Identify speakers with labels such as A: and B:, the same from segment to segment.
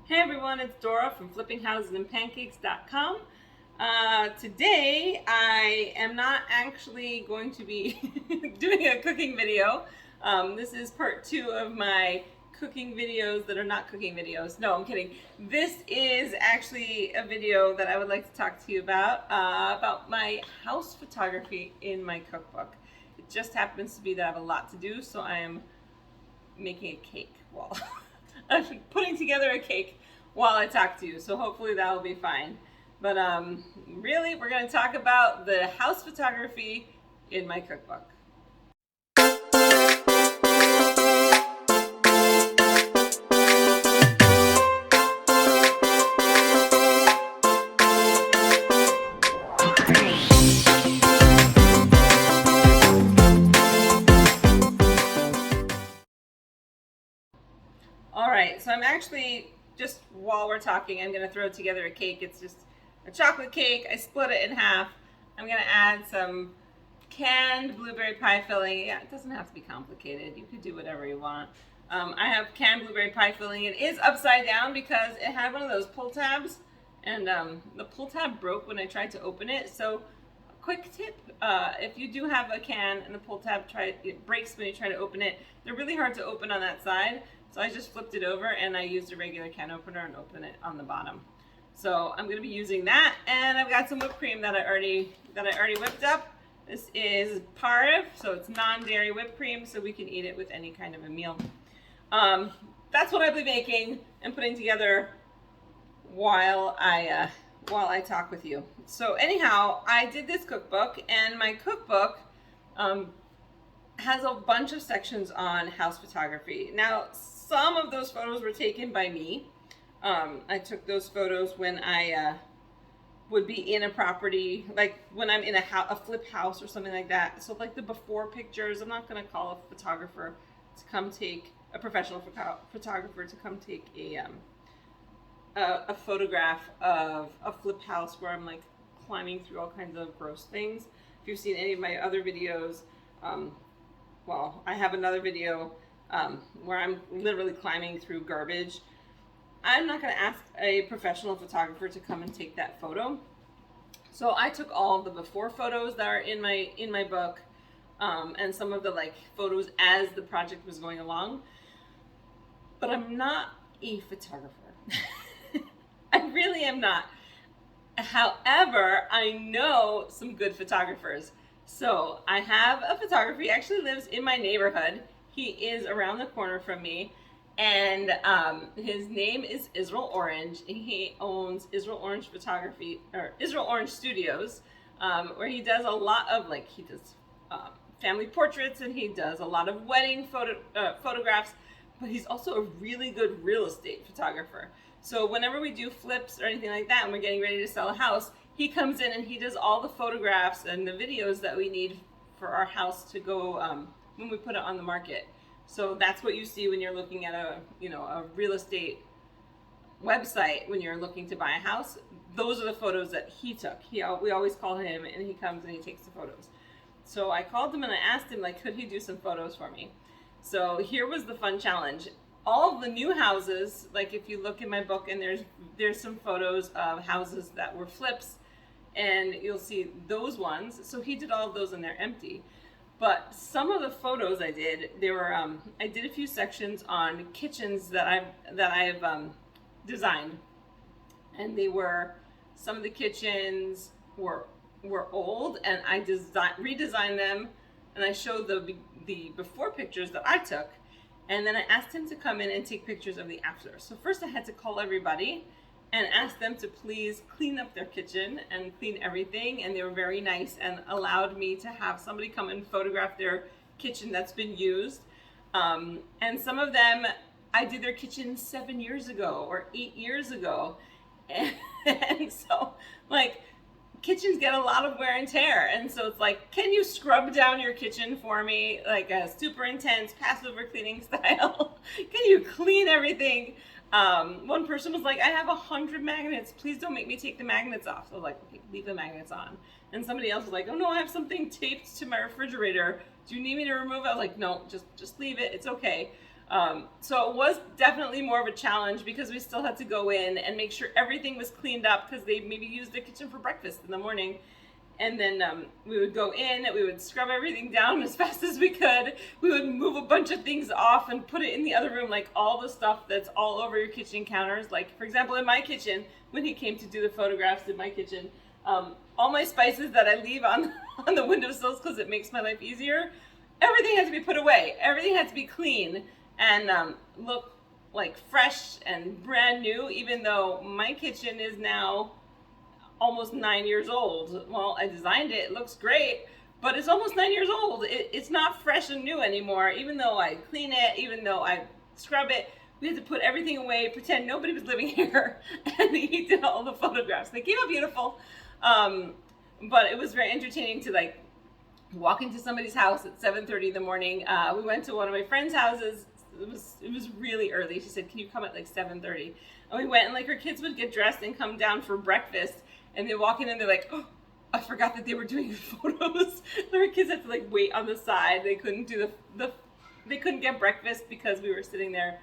A: Hey everyone, it's Dora from flippinghouseandpancakes.com. Today I am not actually going to be doing a cooking video. This is part 2 of my cooking videos that are not cooking videos. No, I'm kidding. This is actually a video that I would like to talk to you about my house photography in my cookbook. It just happens to be that I have a lot to do, so I am making a cake. Well, I'm putting together a cake while I talk to you, so hopefully that will be fine. But really, we're going to talk about the house photography in my cookbook. All right, so I'm actually, just while we're talking, I'm going to throw together a cake. It's just a chocolate cake. I split it in half. I'm going to add some canned blueberry pie filling. Yeah, it doesn't have to be complicated. You could do whatever you want. I have canned blueberry pie filling. It is upside down because it had one of those pull tabs, and the pull tab broke when I tried to open it. So, quick tip: if you do have a can and the pull tab it breaks when you try to open it, they're really hard to open on that side. So I just flipped it over and I used a regular can opener and opened it on the bottom. So I'm going to be using that, and I've got some whipped cream that I already whipped up. This is Parve, so it's non-dairy whipped cream, so we can eat it with any kind of a meal. That's what I'll be making and putting together while I talk with you. So anyhow, I did this cookbook, and my cookbook has a bunch of sections on house photography. Now, some of those photos were taken by me. I took those photos when I would be in a property, like when I'm in a flip house or something like that. So like the before pictures, I'm not going to call a photographer to come take, a professional photographer to come take a photograph of a flip house where I'm like climbing through all kinds of gross things. If you've seen any of my other videos, well, I have another video where I'm literally climbing through garbage. I'm not going to ask a professional photographer to come and take that photo. So I took all of the before photos that are in my book, and some of the like photos as the project was going along. But I'm not a photographer. I really am not. However, I know some good photographers. So I have a photographer. He actually lives in my neighborhood. He is around the corner from me, and his name is Israel Orange. He owns Israel Orange Photography, or Israel Orange Studios, where he does a lot of he does family portraits, and he does a lot of wedding photographs. But he's also a really good real estate photographer. So whenever we do flips or anything like that, and we're getting ready to sell a house, he comes in and he does all the photographs and the videos that we need for our house to go when we put it on the market. So that's what you see when you're looking at a real estate website when you're looking to buy a house. Those are the photos that he took. We always call him, and he comes and he takes the photos. So I called him and I asked him, could he do some photos for me? So here was the fun challenge. All of the new houses, like if you look in my book, and there's some photos of houses that were flips, and you'll see those ones. So he did all of those and they're empty. But some of the photos I did, I did a few sections on kitchens that I've designed, and some of the kitchens were old, and I redesigned them, and I showed the before pictures that I took, and then I asked him to come in and take pictures of the after. So first I had to call everybody and ask them to please clean up their kitchen and clean everything, and they were very nice and allowed me to have somebody come and photograph their kitchen that's been used. And some of them, I did their kitchen 7 years ago or 8 years ago, and so kitchens get a lot of wear and tear, and so it's like, can you scrub down your kitchen for me, like a super intense passive cleaning style? Can you clean everything? One person was like, I have 100 magnets. Please don't make me take the magnets off. So I was like, okay, leave the magnets on. And somebody else was like, oh no, I have something taped to my refrigerator. Do you need me to remove it? I was like, no, just leave it. It's okay. So it was definitely more of a challenge because we still had to go in and make sure everything was cleaned up because they maybe used the kitchen for breakfast in the morning. And then we would go in, we would scrub everything down as fast as we could. We would move a bunch of things off and put it in the other room, like all the stuff that's all over your kitchen counters. Like, for example, in my kitchen, when he came to do the photographs in my kitchen, all my spices that I leave on the windowsills because it makes my life easier, everything had to be put away. Everything had to be clean and look like fresh and brand new, even though my kitchen is now almost 9 years old. Well, I designed it, it looks great, but it's almost 9 years old. It's not fresh and new anymore. Even though I clean it, even though I scrub it, we had to put everything away, pretend nobody was living here, and he did all the photographs. They came out beautiful, but it was very entertaining to like walk into somebody's house at 7:30 in the morning. We went to one of my friend's houses. It was really early. She said, "Can you come at like 7:30?" And we went, and like her kids would get dressed and come down for breakfast. And they walk in and they're like, "Oh, I forgot that they were doing photos." Their kids had to like wait on the side. They couldn't do they couldn't get breakfast because we were sitting there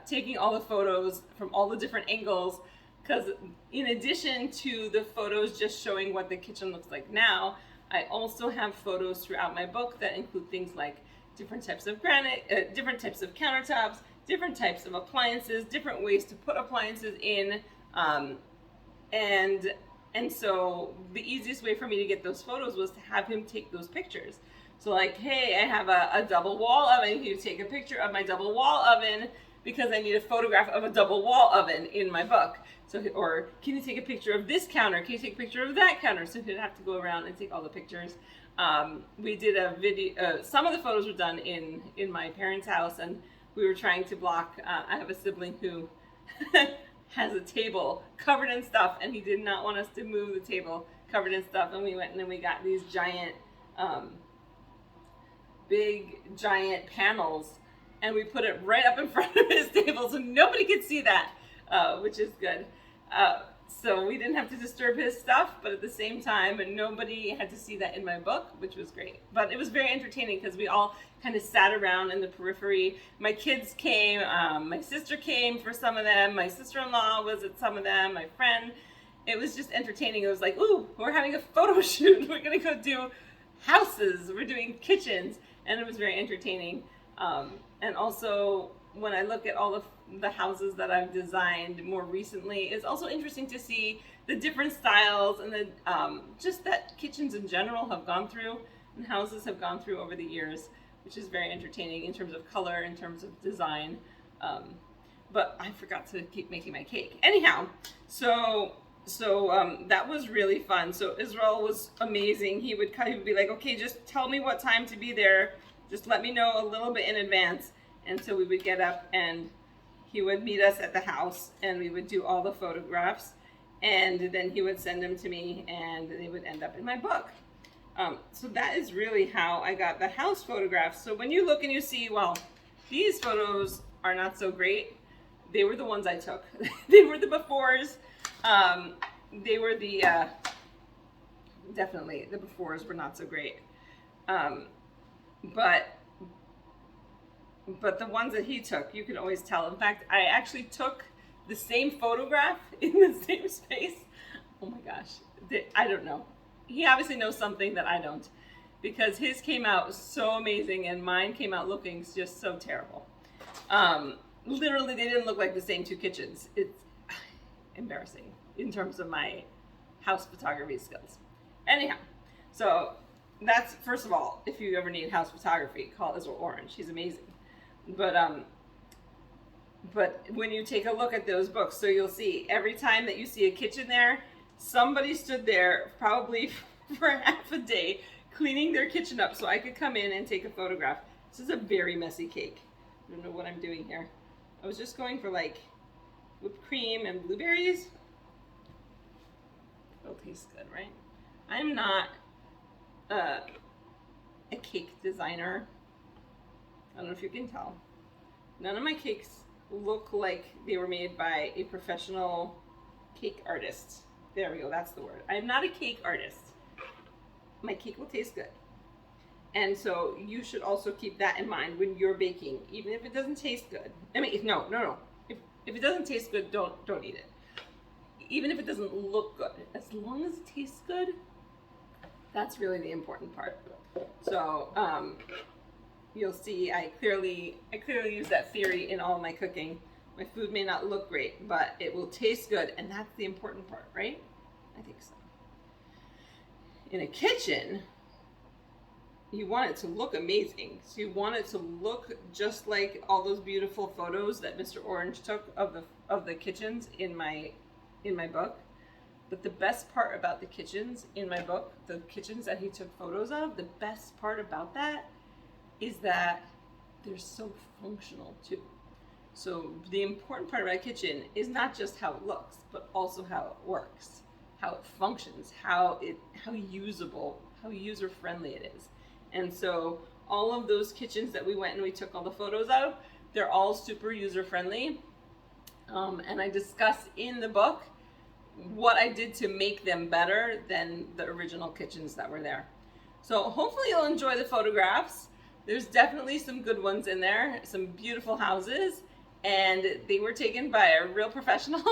A: taking all the photos from all the different angles. Because in addition to the photos just showing what the kitchen looks like now, I also have photos throughout my book that include things like different types of granite, different types of countertops, different types of appliances, different ways to put appliances in. And so the easiest way for me to get those photos was to have him take those pictures. So like, hey, I have a double wall oven. Can you take a picture of my double wall oven because I need a photograph of a double wall oven in my book. So, or can you take a picture of this counter? Can you take a picture of that counter? So he'd have to go around and take all the pictures. We did a video. Some of the photos were done in my parents' house, and we were trying to block. I have a sibling who has a table covered in stuff, and he did not want us to move the table covered in stuff. And we went and then we got these giant, big giant panels, and we put it right up in front of his table so nobody could see that, which is good. So we didn't have to disturb his stuff, but at the same time, nobody had to see that in my book, which was great. But it was very entertaining because we all kind of sat around in the periphery. My kids came, my sister came for some of them, my sister-in-law was at some of them, my friend. It was just entertaining. It was like, ooh, we're having a photo shoot. We're gonna go do houses. We're doing kitchens. And it was very entertaining. And also, when I look at all of the houses that I've designed more recently, it's also interesting to see the different styles and the just that kitchens in general have gone through and houses have gone through over the years, which is very entertaining in terms of color, in terms of design. But I forgot to keep making my cake. Anyhow, so that was really fun. So Israel was amazing. He would be like, okay, just tell me what time to be there. Just let me know a little bit in advance. And so we would get up and he would meet us at the house and we would do all the photographs. And then he would send them to me and they would end up in my book. So that is really how I got the house photographs. So when you look and you see, well, these photos are not so great. They were the ones I took. They were the befores. They were the, definitely the befores were not so great. But the ones that he took, you can always tell. In fact, I actually took the same photograph in the same space. Oh my gosh. I don't know. He obviously knows something that I don't, because his came out so amazing and mine came out looking just so terrible. Literally, they didn't look like the same two kitchens. It's embarrassing in terms of my house photography skills. Anyhow, so that's, first of all, if you ever need house photography, call Israel Orange. She's amazing. But when you take a look at those books, so you'll see every time that you see a kitchen there, somebody stood there probably for half a day cleaning their kitchen up so I could come in and take a photograph. This is a very messy cake. I don't know what I'm doing here. I was just going for like whipped cream and blueberries. It'll taste good, right? I'm not a cake designer. I don't know if you can tell. None of my cakes look like they were made by a professional cake artist. There we go, that's the word. I am not a cake artist. My cake will taste good. And so you should also keep that in mind when you're baking, even if it doesn't taste good. I mean, no. If it doesn't taste good, don't eat it. Even if it doesn't look good, as long as it tastes good, that's really the important part. So you'll see I clearly use that theory in all my cooking. My food may not look great, but it will taste good, and that's the important part, right? I think so. In a kitchen, you want it to look amazing. So you want it to look just like all those beautiful photos that Mr. Orange took of the kitchens in my book. But the best part about the kitchens in my book, the kitchens that he took photos of, the best part about that is that they're so functional too. So the important part about a kitchen is not just how it looks, but also how it works, how it functions, how usable, how user-friendly it is. And so all of those kitchens that we went and we took all the photos of, they're all super user-friendly. And I discuss in the book what I did to make them better than the original kitchens that were there. So hopefully you'll enjoy the photographs. There's definitely some good ones in there, some beautiful houses, and they were taken by a real professional.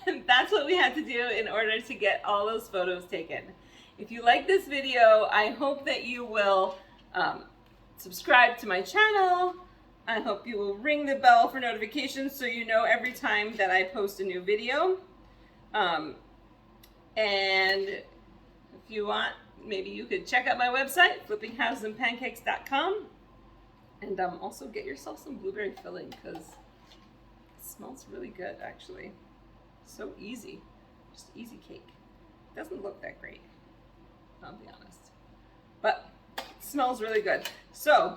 A: And that's what we had to do in order to get all those photos taken. If you like this video, I hope that you will subscribe to my channel. I hope you will ring the bell for notifications so you know every time that I post a new video. And if you want, maybe you could check out my website, flippinghouseandpancakes.com, and also get yourself some blueberry filling because it smells really good, actually. So easy, just easy cake. It doesn't look that great, I'll be honest, but it smells really good. So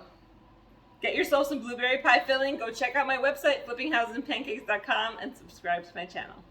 A: get yourself some blueberry pie filling. Go check out my website, flippinghouseandpancakes.com, and subscribe to my channel.